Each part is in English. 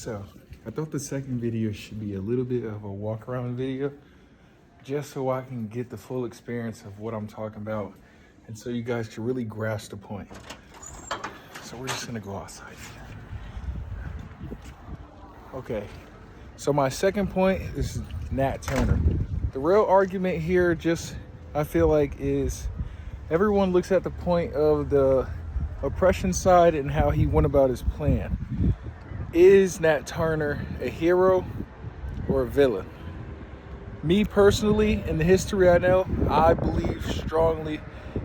So I thought the second video should be a little bit of a walk around video just so I can get the full experience of what I'm talking about and so you guys can really grasp the point. So we're just gonna go outside. Okay, so my second point is Nat Turner. The real argument here just, I feel like, is everyone looks at the point of the oppression side and how he went about his plan. Is Nat Turner a hero or a villain? Me personally, in the history I know, I believe strongly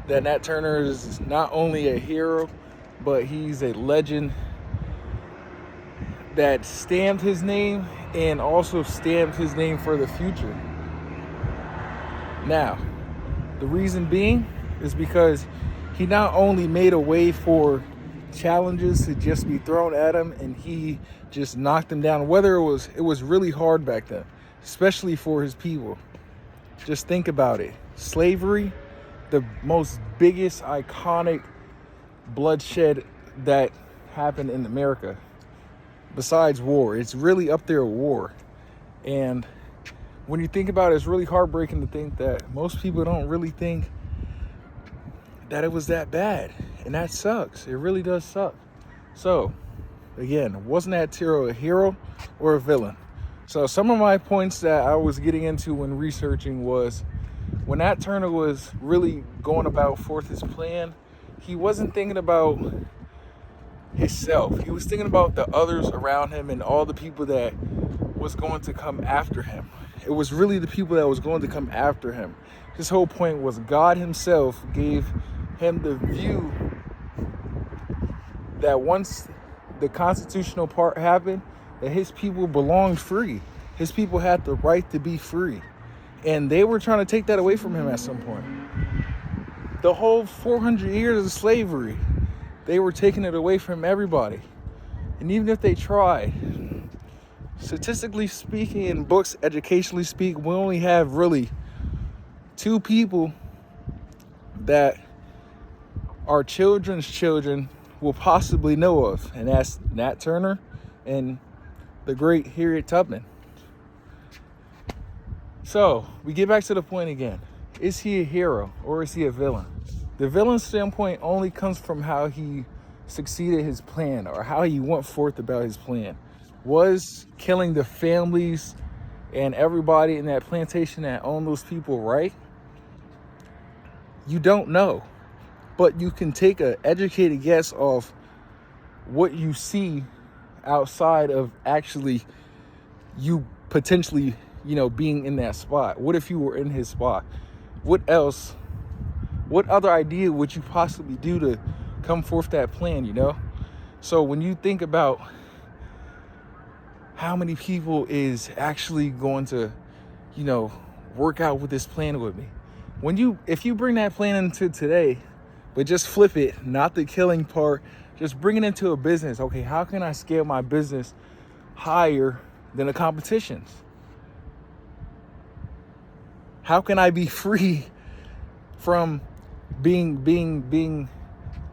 that Nat Turner is not only a hero, but he's a legend that stamped his name and also stamped his name for the future. Now, the reason being is because he not only made a way for challenges to just be thrown at him and he just knocked them down, whether it was really hard back then, especially for his people. Just think about it. Slavery, the most biggest iconic bloodshed that happened in America besides war. It's really up there with war. And when you think about it, it's really heartbreaking to think that most people don't really think that it was that bad. And that sucks. It really does suck. So, again, wasn't that a hero or a villain? So some of my points that I was getting into when researching was when Nat Turner was really going about forth his plan, he wasn't thinking about himself. He was thinking about the others around him and all the people that was going to come after him. It was really the people that was going to come after him. His whole point was God himself gave him the view that once the constitutional part happened, that his people belonged free. His people had the right to be free. And they were trying to take that away from him at some point. The whole 400 years of slavery, they were taking it away from everybody. And even if they tried, statistically speaking, in books, educationally speaking, we only have really two people that our children's children will possibly know of, and that's Nat Turner and the great Harriet Tubman. So we get back to the point again. Is he a hero or is he a villain? The villain standpoint only comes from how he succeeded his plan or how he went forth about his plan. Was killing the families and everybody in that plantation that owned those people right? You don't know, but you can take an educated guess of what you see outside of actually you potentially, being in that spot. What if you were in his spot? What other idea would you possibly do to come forth that plan, So when you think about how many people is actually going to, work out with this plan with me, if you bring that plan into today, but just flip it, not the killing part, just bring it into a business. Okay, how can I scale my business higher than the competition's? How can I be free from being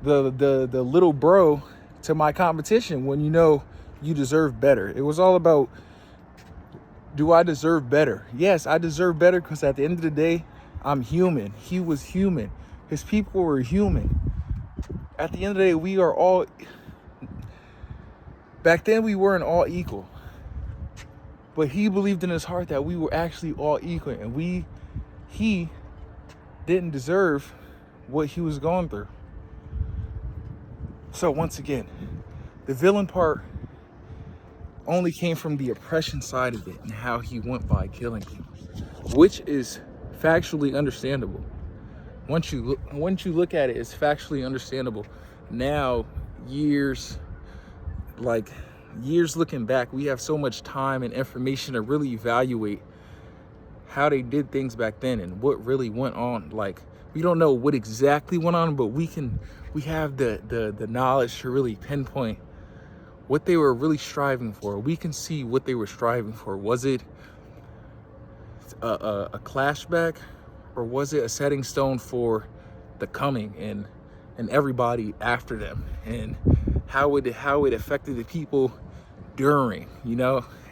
the little bro to my competition when you deserve better? It was all about, do I deserve better? Yes, I deserve better because at the end of the day, I'm human. He was human. His people were human. At the end of the day, we are all, back then we weren't all equal. But he believed in his heart that we were actually all equal, and he didn't deserve what he was going through. So once again, the villain part only came from the oppression side of it and how he went by killing people, which is factually understandable. Once you look at it, it's factually understandable. Now, years looking back, we have so much time and information to really evaluate how they did things back then and what really went on. Like, we don't know what exactly went on, but we have the knowledge to really pinpoint what they were really striving for. We can see what they were striving for. Was it a clashback, or was it a setting stone for the coming and everybody after them, and how it affected the people during,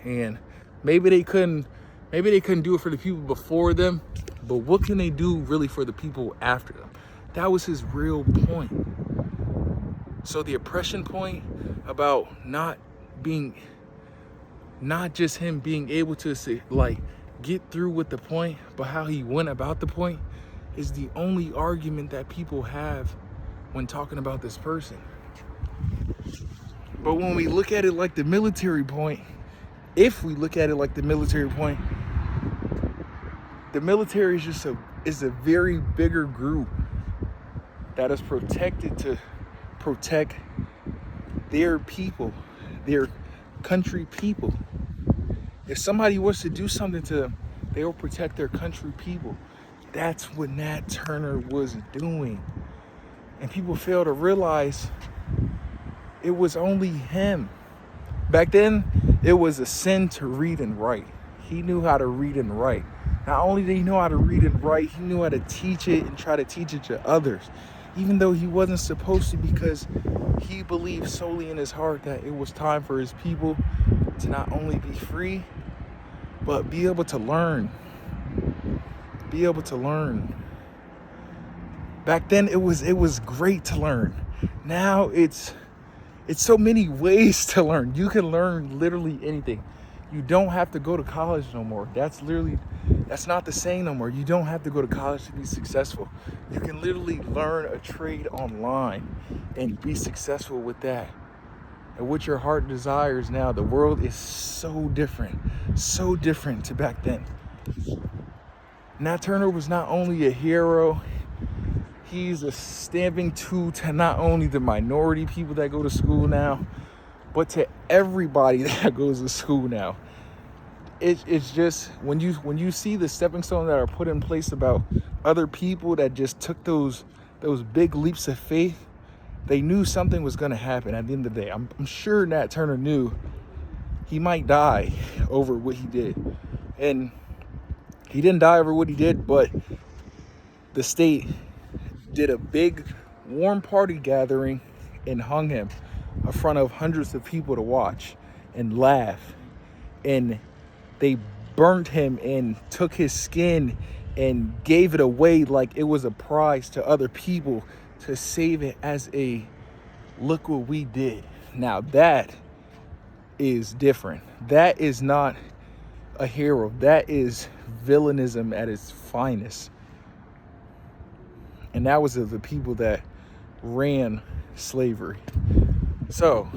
and maybe they couldn't do it for the people before them, but what can they do really for the people after them? That was his real point. So the oppression point about not just him being able to say, like, get through with the point, but how he went about the point is the only argument that people have when talking about this person. But when we look at it like the military point, if we look at it like the military point, the military is just a very bigger group that is protected to protect their people, their country people. If somebody was to do something to them, they will protect their country people. That's what Nat Turner was doing. And people fail to realize it was only him. Back then, it was a sin to read and write. He knew how to read and write. Not only did he know how to read and write, he knew how to teach it and try to teach it to others. Even though he wasn't supposed to, because he believed solely in his heart that it was time for his people to not only be free, but be able to learn. Be able to learn. Back then, it was great to learn. Now it's so many ways to learn. You can learn literally anything. You don't have to go to college no more. That's not the saying no more. You don't have to go to college to be successful. You can literally learn a trade online and be successful with that. And what your heart desires now, the world is so different to back then. Nat Turner was not only a hero, he's a stamping tool to not only the minority people that go to school now, but to everybody that goes to school now. It's just when you see the stepping stones that are put in place about other people that just took those big leaps of faith, they knew something was going to happen at the end of the day. I'm sure Nat Turner knew he might die over what he did. And he didn't die over what he did, but the state did a big warm party gathering and hung him in front of hundreds of people to watch and laugh. And they burnt him and took his skin and gave it away like it was a prize to other people to save it as a look what we did. Now that is different. That is not a hero. That is villainism at its finest. And that was the people that ran slavery. So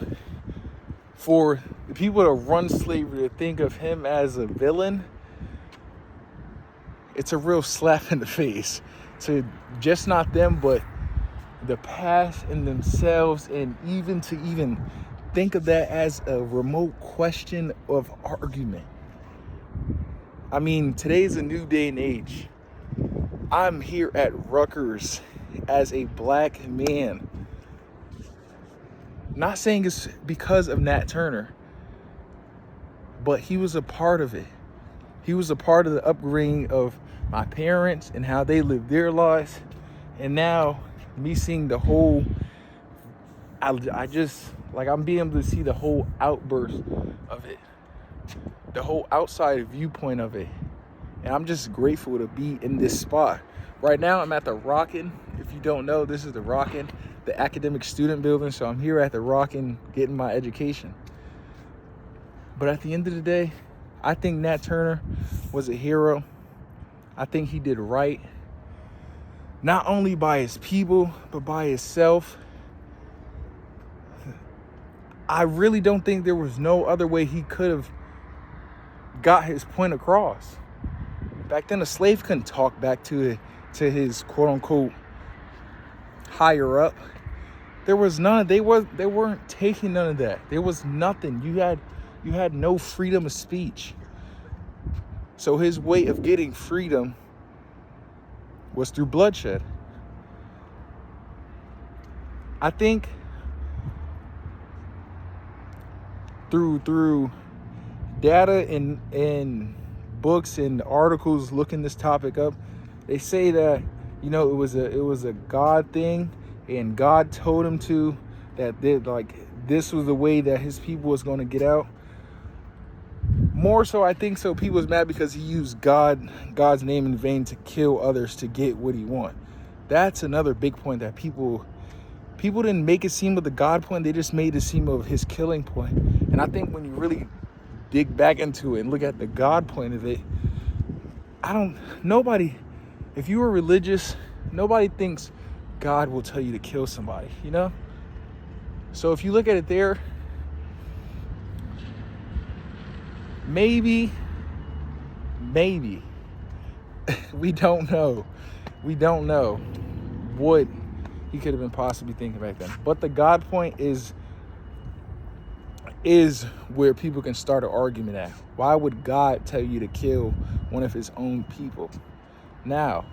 for the people that run slavery to think of him as a villain, it's a real slap in the face to just not them, but the past and themselves, and even to think of that as a remote question of argument. I mean, today's a new day and age. I'm here at Rutgers as a black man. Not saying it's because of Nat Turner, but he was a part of it. He was a part of the upbringing of my parents and how they lived their lives. And now me seeing the whole, I just, like, I'm being able to see the whole outburst of it, the whole outside viewpoint of it. And I'm just grateful to be in this spot. Right now, I'm at the Rockin'. If you don't know, this is the Rockin', the academic student building. So I'm here at the Rockin' getting my education. But at the end of the day, I think Nat Turner was a hero. I think he did right, not only by his people, but by himself. I really don't think there was no other way he could have got his point across. Back then, a slave couldn't talk back to his quote unquote higher up. There was none. They weren't taking none of that. There was nothing. You had no freedom of speech. So his way of getting freedom was through bloodshed. I think through data and books and articles looking this topic up, they say that, it was a God thing, and God told him to, that they, like, this was the way that his people was going to get out. More so, I think so. People was mad because he used God's name in vain to kill others to get what he want. That's another big point that people didn't make it seem of the God point. They just made it seem of his killing point. And I think when you really dig back into it and look at the God point of it, nobody, if you were religious, nobody thinks God will tell you to kill somebody, you know? So if you look at it there, maybe, we don't know what he could have been possibly thinking back then. But the God point is where people can start an argument at. Why would God tell you to kill one of his own people? Now,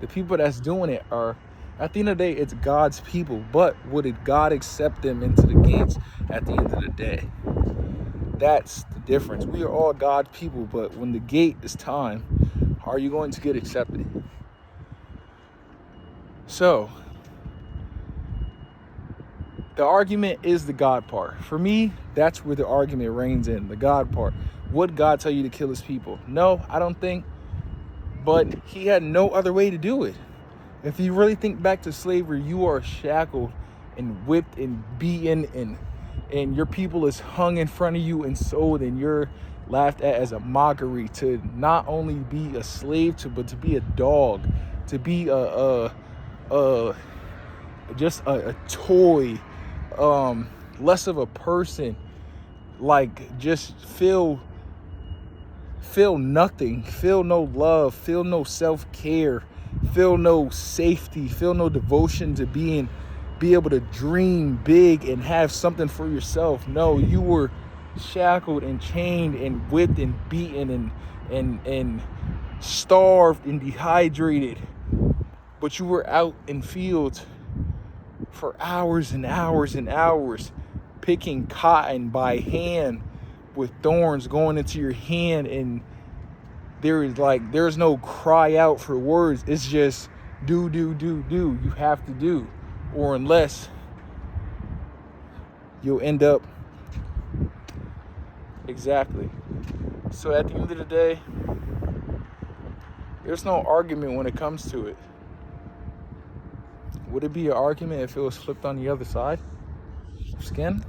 the people that's doing it are, at the end of the day, it's God's people. But would God accept them into the gates at the end of the day? That's the difference. We are all God's people, but when the gate is time, are you going to get accepted? So, the argument is the God part. For me, that's where the argument reigns in, the God part. Would God tell you to kill his people? No, I don't think. But he had no other way to do it. If you really think back to slavery, you are shackled and whipped and beaten, and your people is hung in front of you and sold, and you're laughed at as a mockery to not only be a slave to, but to be a dog, to be just a toy, less of a person, like just feel nothing, feel no love, feel no self-care, feel no safety, feel no devotion to be able to dream big and have something for yourself. No, you were shackled and chained and whipped and beaten and starved and dehydrated, but you were out in fields for hours and hours and hours, picking cotton by hand with thorns going into your hand, and there's no cry out for words. It's just do. You have to do, or unless you'll end up exactly. So at the end of the day, there's no argument when it comes to it. Would it be an argument if it was flipped on the other side? Skin?